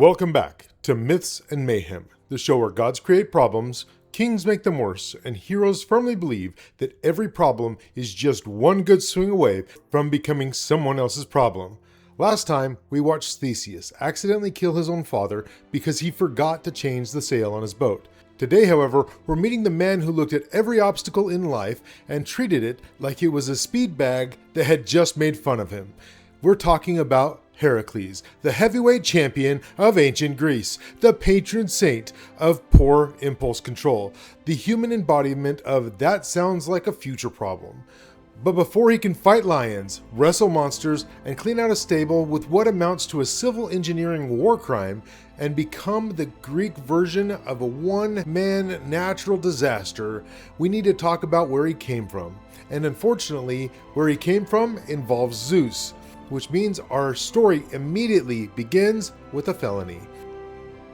Welcome back to Myths and Mayhem, the show where gods create problems, kings make them worse, and heroes firmly believe that every problem is just one good swing away from becoming someone else's problem. Last time, we watched Theseus accidentally kill his own father because he forgot to change the sail on his boat. Today, however, we're meeting the man who looked at every obstacle in life and treated it like it was a speed bag that had just made fun of him. We're talking about Hercules, the heavyweight champion of ancient Greece, the patron saint of poor impulse control, the human embodiment of that sounds like a future problem. But before he can fight lions, wrestle monsters, and clean out a stable with what amounts to a civil engineering war crime, and become the Greek version of a one-man natural disaster, we need to talk about where he came from. And unfortunately, where he came from involves Zeus, which means our story immediately begins with a felony.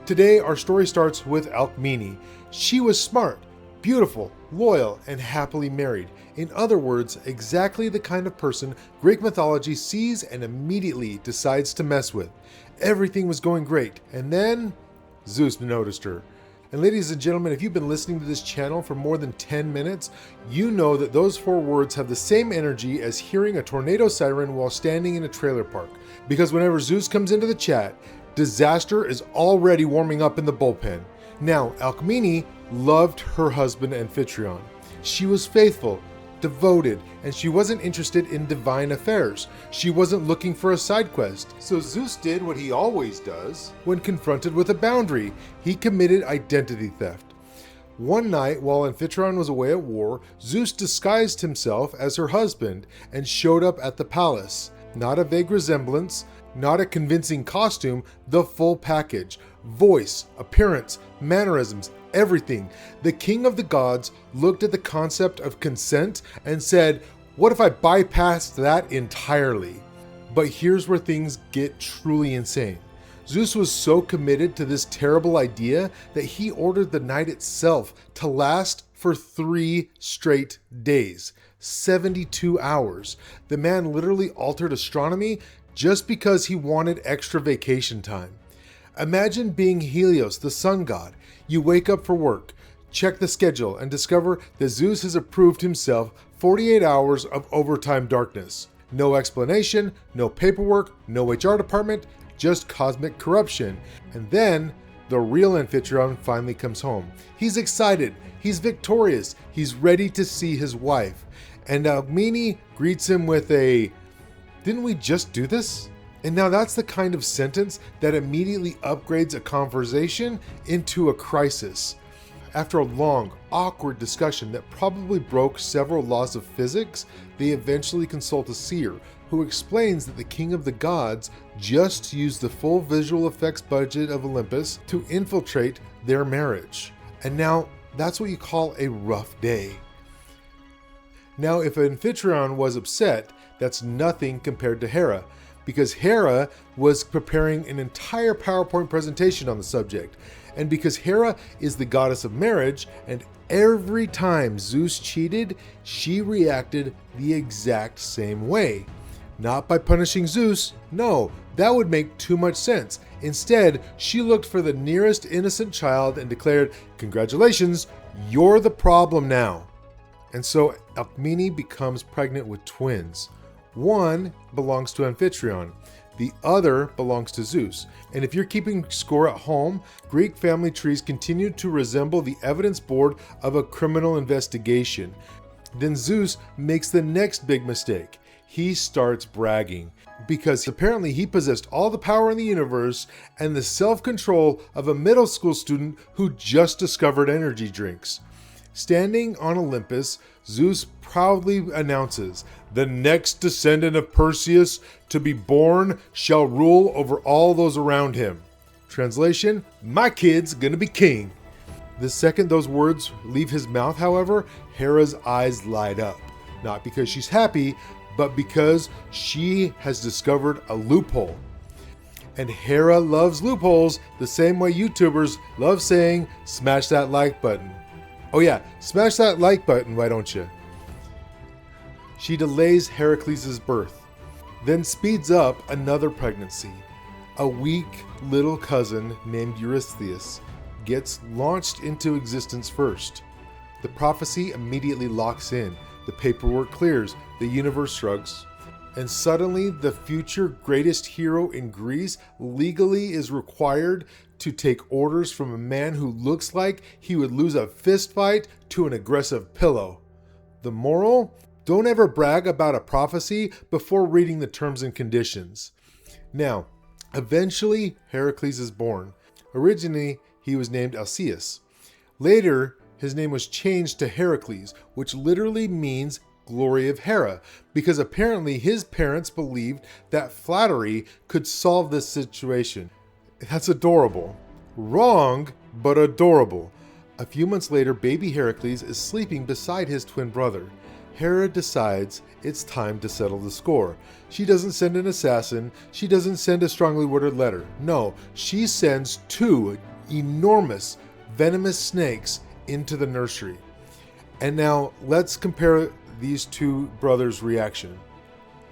Today, our story starts with Alcmene. She was smart, beautiful, loyal, and happily married. In other words, exactly the kind of person Greek mythology sees and immediately decides to mess with. Everything was going great, and then Zeus noticed her. And ladies and gentlemen, if you've been listening to this channel for more than 10 minutes, you know that those 4 words have the same energy as hearing a tornado siren while standing in a trailer park. Because whenever Zeus comes into the chat, disaster is already warming up in the bullpen. Now, Alcmene loved her husband Amphitryon. She was faithful, devoted, and she wasn't interested in divine affairs. She wasn't looking for a side quest. So Zeus did what he always does when confronted with a boundary. He committed identity theft. One night, while Amphitryon was away at war, Zeus disguised himself as her husband and showed up at the palace. Not a vague resemblance, not a convincing costume, the full package. Voice, appearance, mannerisms, everything. The king of the gods looked at the concept of consent and said, what if I bypassed that entirely? But here's where things get truly insane. Zeus was so committed to this terrible idea that he ordered the night itself to last for 3 straight days, 72 hours. The man literally altered astronomy just because he wanted extra vacation time. Imagine being Helios, the sun god. You wake up for work, check the schedule, and discover that Zeus has approved himself 48 hours of overtime darkness. No explanation, no paperwork, no HR department, just cosmic corruption. And then the real Amphitryon finally comes home. He's excited, he's victorious, he's ready to see his wife. And Alcmene greets him with a, "Didn't we just do this?" And now that's the kind of sentence that immediately upgrades a conversation into a crisis. After a long, awkward discussion that probably broke several laws of physics, they eventually consult a seer who explains that the king of the gods just used the full visual effects budget of Olympus to infiltrate their marriage. And now that's what you call a rough day. Now, if Amphitryon was upset, that's nothing compared to Hera, because Hera was preparing an entire PowerPoint presentation on the subject. And because Hera is the goddess of marriage, and every time Zeus cheated, she reacted the exact same way. Not by punishing Zeus, no, that would make too much sense. Instead, she looked for the nearest innocent child and declared, "Congratulations, you're the problem now." And so Alcmene becomes pregnant with twins. One belongs to Amphitryon, the other belongs to Zeus. And if you're keeping score at home, Greek family trees continue to resemble the evidence board of a criminal investigation. Then Zeus makes the next big mistake. He starts bragging, because apparently he possessed all the power in the universe and the self-control of a middle school student who just discovered energy drinks. Standing on Olympus, Zeus proudly announces, "The next descendant of Perseus to be born shall rule over all those around him." Translation, my kid's gonna be king. The second those words leave his mouth, however, Hera's eyes light up. Not because she's happy, but because she has discovered a loophole. And Hera loves loopholes the same way YouTubers love saying, "Smash that like button." Oh yeah, smash that like button, why don't you? She delays Hercules' birth, then speeds up another pregnancy. A weak little cousin named Eurystheus gets launched into existence first. The prophecy immediately locks in, the paperwork clears, the universe shrugs, and suddenly the future greatest hero in Greece legally is required to take orders from a man who looks like he would lose a fist fight to an aggressive pillow. The moral? Don't ever brag about a prophecy before reading the terms and conditions. Now, eventually Hercules is born. Originally, he was named Alcaeus. Later, his name was changed to Heracles, which literally means glory of Hera, because apparently his parents believed that flattery could solve this situation. That's adorable. Wrong, but adorable. A few months later, baby Heracles is sleeping beside his twin brother. Hera decides it's time to settle the score. She doesn't send an assassin. She doesn't send a strongly worded letter. No, she sends two enormous, venomous snakes into the nursery. And now let's compare these two brothers' reaction.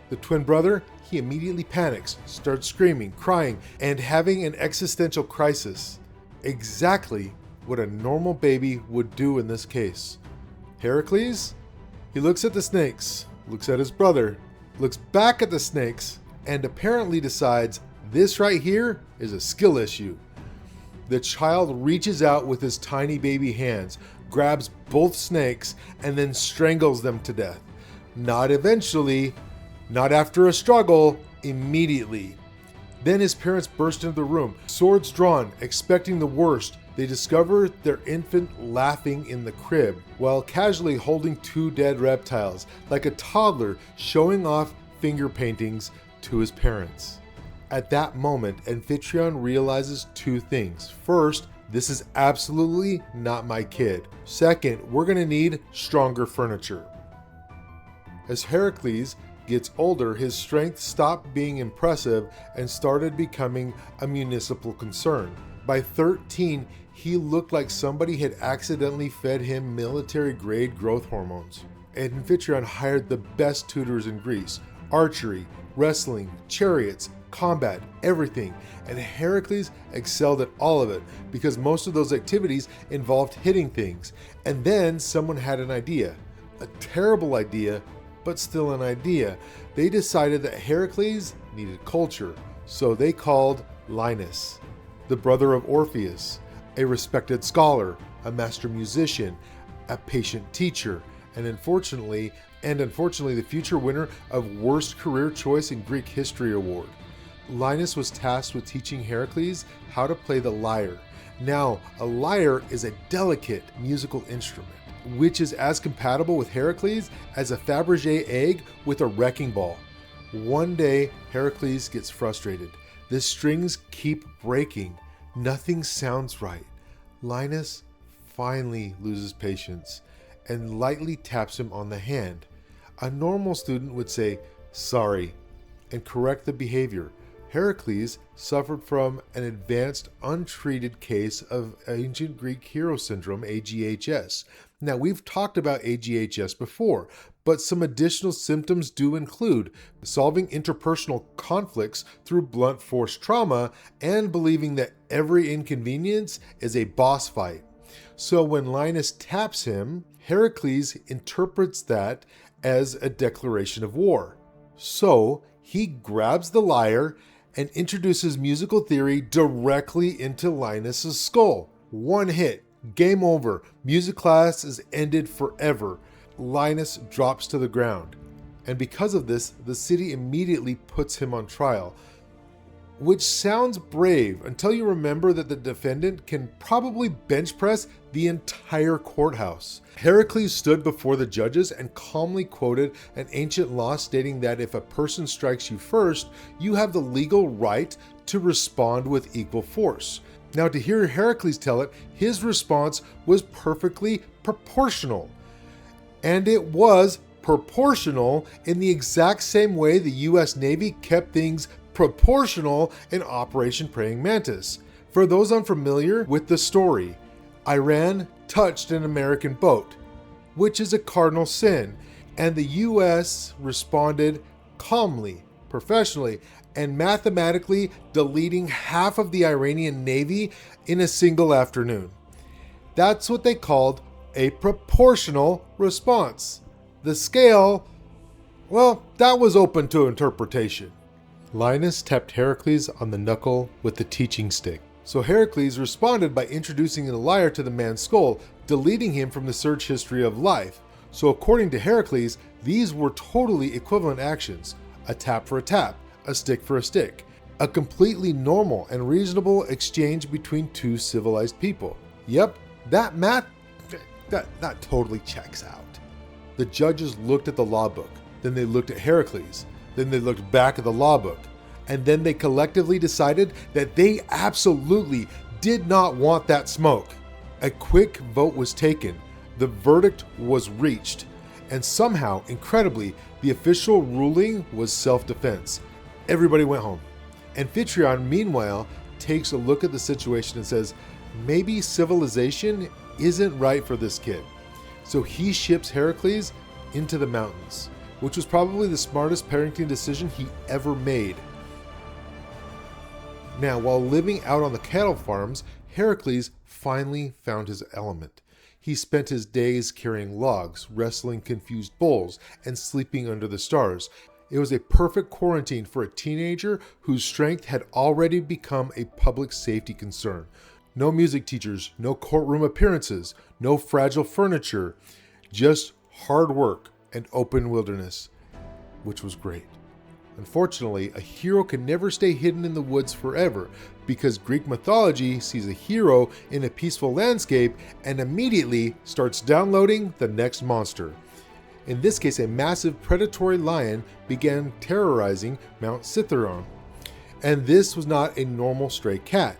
The twin brother, he immediately panics, starts screaming, crying, and having an existential crisis. Exactly what a normal baby would do in this case. Heracles, he looks at the snakes, looks at his brother, looks back at the snakes, and apparently decides this right here is a skill issue. The child reaches out with his tiny baby hands, grabs both snakes, and then strangles them to death. Not eventually, not after a struggle, immediately. Then his parents burst into the room, swords drawn, expecting the worst. They discover their infant laughing in the crib, while casually holding two dead reptiles, like a toddler showing off finger paintings to his parents. At that moment, Amphitryon realizes two things. First, this is absolutely not my kid. Second, we're going to need stronger furniture. As Heracles gets older, his strength stopped being impressive and started becoming a municipal concern. By 13, he looked like somebody had accidentally fed him military-grade growth hormones. And Amphitryon hired the best tutors in Greece: archery, wrestling, chariots, combat, everything. And Heracles excelled at all of it because most of those activities involved hitting things. And then someone had an idea. A terrible idea, but still an idea. They decided that Heracles needed culture, so they called Linus, the brother of Orpheus, a respected scholar, a master musician, a patient teacher, and unfortunately the future winner of Worst Career Choice in Greek History Award. Linus was tasked with teaching Heracles how to play the lyre. Now, a lyre is a delicate musical instrument, which is as compatible with Heracles as a Fabergé egg with a wrecking ball. One day, Heracles gets frustrated. The strings keep breaking. Nothing sounds right. Linus finally loses patience and lightly taps him on the hand. A normal student would say, "Sorry," and correct the behavior. Heracles suffered from an advanced, untreated case of ancient Greek hero syndrome, AGHS. Now, we've talked about AGHS before, but some additional symptoms do include solving interpersonal conflicts through blunt force trauma and believing that every inconvenience is a boss fight. So when Linus taps him, Heracles interprets that as a declaration of war. So he grabs the lyre and introduces musical theory directly into Linus's skull. One hit, game over, music class is ended forever. Linus drops to the ground. And because of this, the city immediately puts him on trial, which sounds brave until you remember that the defendant can probably bench press the entire courthouse. Heracles stood before the judges and calmly quoted an ancient law stating that if a person strikes you first, you have the legal right to respond with equal force. Now, to hear Heracles tell it, his response was perfectly proportional. And it was proportional in the exact same way the US Navy kept things proportional in Operation Praying Mantis. For those unfamiliar with the story, Iran touched an American boat, which is a cardinal sin, and the US responded calmly, professionally, and mathematically deleting half of the Iranian navy in a single afternoon. That's what they called a proportional response. The scale, well, that was open to interpretation. Linus tapped Hercules on the knuckle with the teaching stick. So Hercules responded by introducing the lyre to the man's skull, deleting him from the search history of life. So according to Hercules, these were totally equivalent actions. A tap for a tap, a stick for a stick. A completely normal and reasonable exchange between two civilized people. Yep, that math, that totally checks out. The judges looked at the law book, then they looked at Hercules, then they looked back at the law book, and then they collectively decided that they absolutely did not want that smoke. A quick vote was taken, the verdict was reached, and somehow, incredibly, the official ruling was self-defense. Everybody went home. Amphitryon, meanwhile, takes a look at the situation and says, maybe civilization isn't right for this kid. So he ships Hercules into the mountains, which was probably the smartest parenting decision he ever made. Now, while living out on the cattle farms, Hercules finally found his element. He spent his days carrying logs, wrestling confused bulls, and sleeping under the stars. It was a perfect quarantine for a teenager whose strength had already become a public safety concern. No music teachers, no courtroom appearances, no fragile furniture, just hard work and open wilderness, which was great. Unfortunately, a hero can never stay hidden in the woods forever, because Greek mythology sees a hero in a peaceful landscape and immediately starts downloading the next monster. In this case, a massive predatory lion began terrorizing Mount Cithaeron. And this was not a normal stray cat.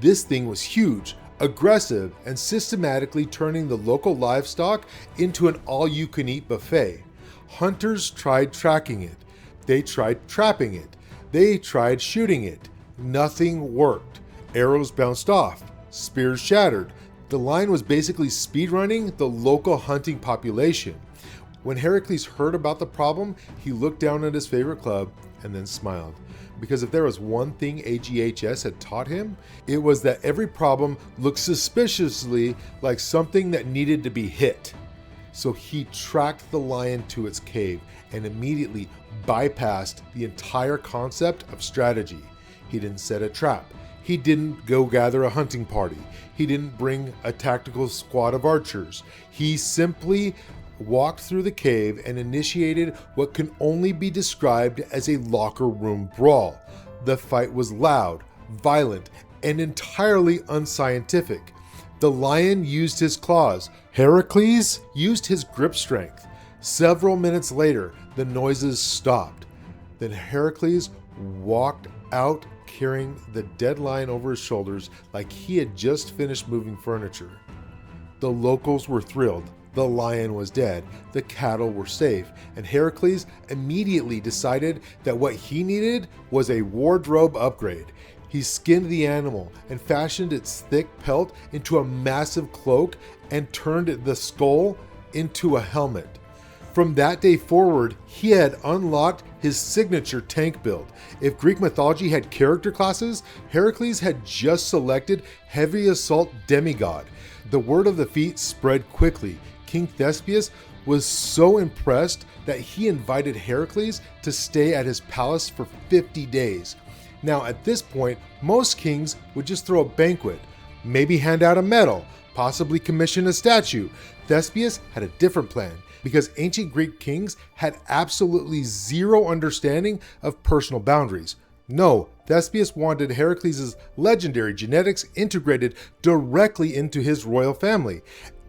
This thing was huge, aggressive, and systematically turning the local livestock into an all-you-can-eat buffet. Hunters tried tracking it. They tried trapping it. They tried shooting it. Nothing worked. Arrows bounced off. Spears shattered. The lion was basically speedrunning the local hunting population. When Hercules heard about the problem, he looked down at his favorite club and then smiled. Because if there was one thing AGHS had taught him, it was that every problem looked suspiciously like something that needed to be hit. So he tracked the lion to its cave and immediately bypassed the entire concept of strategy. He didn't set a trap. He didn't go gather a hunting party. He didn't bring a tactical squad of archers. He simply walked through the cave and initiated what can only be described as a locker room brawl. The fight was loud, violent, and entirely unscientific. The lion used his claws. Hercules used his grip strength. Several minutes later, the noises stopped. Then Hercules walked out carrying the dead lion over his shoulders like he had just finished moving furniture. The locals were thrilled. The lion was dead, the cattle were safe, and Hercules immediately decided that what he needed was a wardrobe upgrade. He skinned the animal and fashioned its thick pelt into a massive cloak and turned the skull into a helmet. From that day forward, he had unlocked his signature tank build. If Greek mythology had character classes, Hercules had just selected Heavy Assault Demigod. The word of the feat spread quickly. King Thespius was so impressed that he invited Hercules to stay at his palace for 50 days. Now at this point, most kings would just throw a banquet, maybe hand out a medal, possibly commission a statue. Thespius had a different plan, because ancient Greek kings had absolutely zero understanding of personal boundaries. No, Thespius wanted Hercules' legendary genetics integrated directly into his royal family.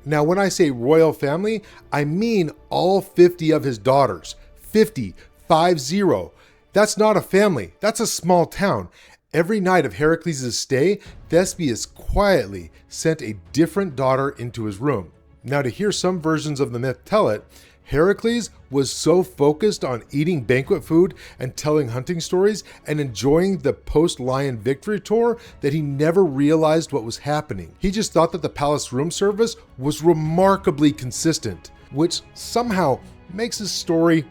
Now, when I say royal family, I mean all 50 of his daughters. 50. That's not a family. That's a small town. Every night of Hercules' stay, Thespius quietly sent a different daughter into his room. Now, to hear some versions of the myth tell it, Hercules was so focused on eating banquet food and telling hunting stories and enjoying the post-lion victory tour that he never realized what was happening. He just thought that the palace room service was remarkably consistent, which somehow makes his story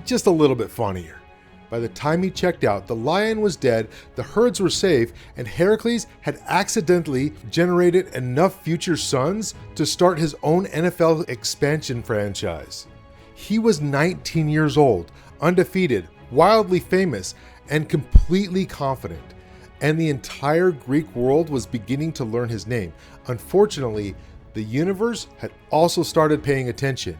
just a little bit funnier. By the time he checked out, the lion was dead, the herds were safe, and Hercules had accidentally generated enough future sons to start his own NFL expansion franchise. He was 19 years old, undefeated, wildly famous, and completely confident. And the entire Greek world was beginning to learn his name. Unfortunately, the universe had also started paying attention.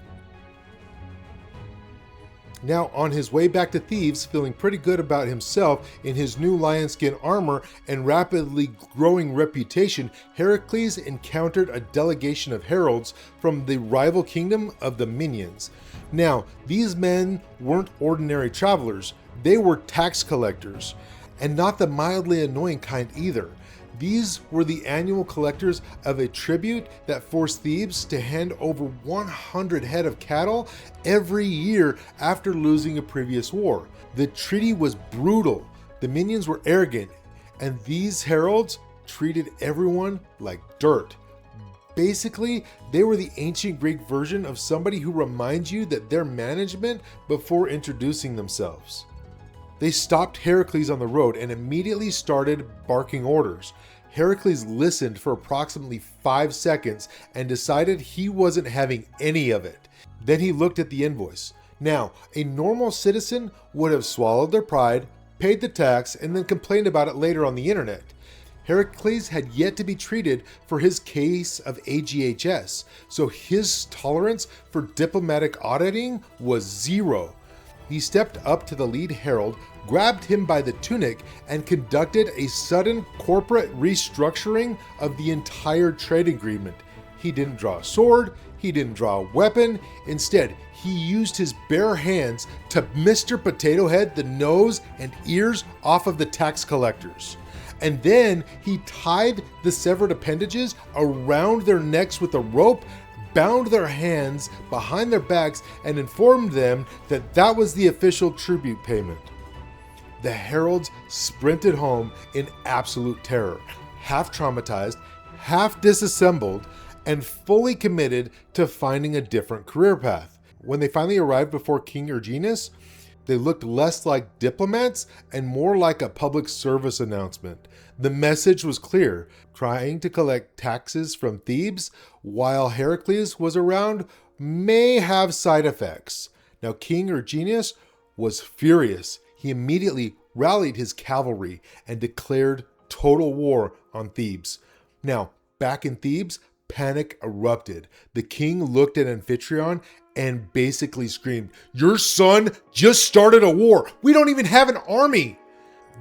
Now, on his way back to Thebes, feeling pretty good about himself in his new lion skin armor and rapidly growing reputation, Heracles encountered a delegation of heralds from the rival kingdom of the Minions. Now, these men weren't ordinary travelers, they were tax collectors, and not the mildly annoying kind either. These were the annual collectors of a tribute that forced Thebes to hand over 100 head of cattle every year after losing a previous war. The treaty was brutal, the minions were arrogant, and these heralds treated everyone like dirt. Basically, they were the ancient Greek version of somebody who reminds you that they're management before introducing themselves. They stopped Heracles on the road and immediately started barking orders. Heracles listened for approximately 5 seconds and decided he wasn't having any of it. Then he looked at the invoice. Now, a normal citizen would have swallowed their pride, paid the tax, and then complained about it later on the internet. Heracles had yet to be treated for his case of AGHS, so his tolerance for diplomatic auditing was zero. He stepped up to the lead herald, grabbed him by the tunic, and conducted a sudden corporate restructuring of the entire trade agreement. He didn't draw a sword, he didn't draw a weapon. Instead, he used his bare hands to Mr. Potato Head the nose and ears off of the tax collectors. And then he tied the severed appendages around their necks with a rope, bound their hands behind their backs, and informed them that that was the official tribute payment. The heralds sprinted home in absolute terror, half traumatized, half disassembled, and fully committed to finding a different career path. When they finally arrived before King Erginus, they looked less like diplomats and more like a public service announcement. The message was clear: trying to collect taxes from Thebes while Heracles was around may have side effects. Now, King Erginus was furious. He immediately rallied his cavalry and declared total war on Thebes. Now, back in Thebes, panic erupted. The king looked at Amphitryon and basically screamed, "Your son just started a war. We don't even have an army."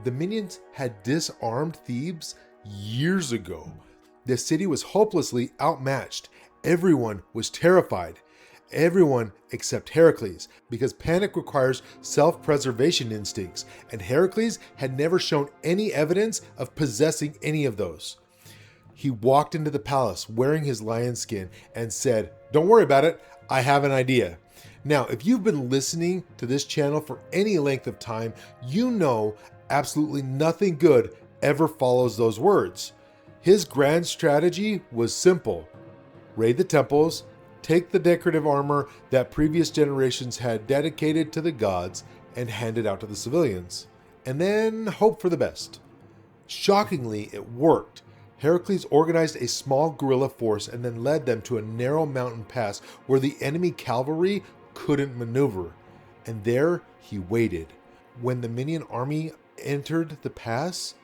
The minions had disarmed Thebes years ago. The city was hopelessly outmatched. Everyone was terrified. Everyone except Heracles, because panic requires self-preservation instincts, and Heracles had never shown any evidence of possessing any of those. He walked into the palace wearing his lion skin and said, "Don't worry about it, I have an idea." Now, if you've been listening to this channel for any length of time, you know absolutely nothing good ever follows those words. His grand strategy was simple: raid the temples, take the decorative armor that previous generations had dedicated to the gods, and hand it out to the civilians, and then hope for the best. Shockingly, it worked. Heracles organized a small guerrilla force and then led them to a narrow mountain pass where the enemy cavalry couldn't maneuver. And there he waited. When the minion army entered the pass,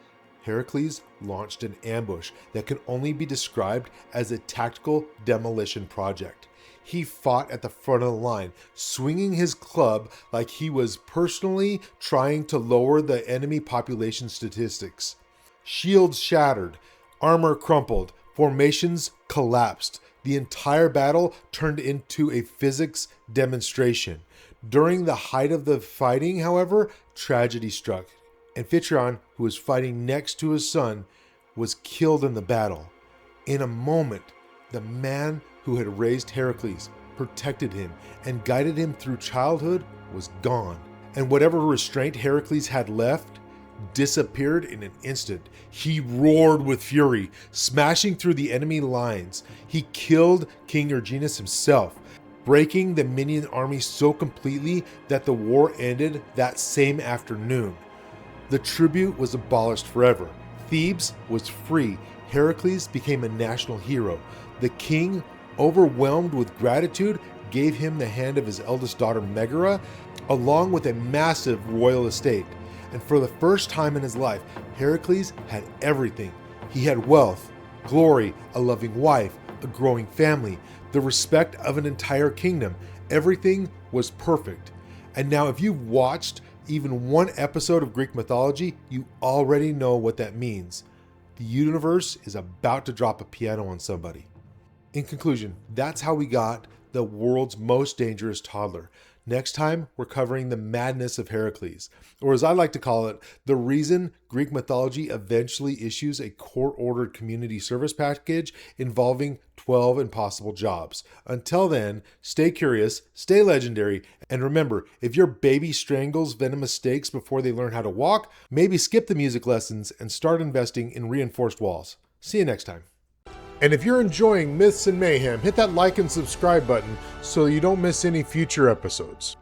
Heracles launched an ambush that can only be described as a tactical demolition project. He fought at the front of the line, swinging his club like he was personally trying to lower the enemy population statistics. Shields shattered, armor crumpled, formations collapsed. The entire battle turned into a physics demonstration. During the height of the fighting, however, tragedy struck. Amphitryon, who was fighting next to his son, was killed in the battle. In a moment, the man who had raised Heracles, protected him, and guided him through childhood was gone. And whatever restraint Heracles had left disappeared in an instant. He roared with fury, smashing through the enemy lines. He killed King Erginus himself, breaking the minion army so completely that the war ended that same afternoon. The tribute was abolished forever. Thebes was free. Hercules became a national hero. The king, overwhelmed with gratitude, gave him the hand of his eldest daughter Megara, along with a massive royal estate. And for the first time in his life, Hercules had everything. He had wealth, glory, a loving wife, a growing family, the respect of an entire kingdom. Everything was perfect. And now if you've watched even one episode of Greek mythology, you already know what that means. The universe is about to drop a piano on somebody. In conclusion, that's how we got the world's most dangerous toddler. Next time, we're covering the madness of Hercules, or as I like to call it, the reason Greek mythology eventually issues a court-ordered community service package involving 12 impossible jobs. Until then, stay curious, stay legendary, and remember, if your baby strangles venomous snakes before they learn how to walk, maybe skip the music lessons and start investing in reinforced walls. See you next time. And if you're enjoying Myths and Mayhem, hit that like and subscribe button so you don't miss any future episodes.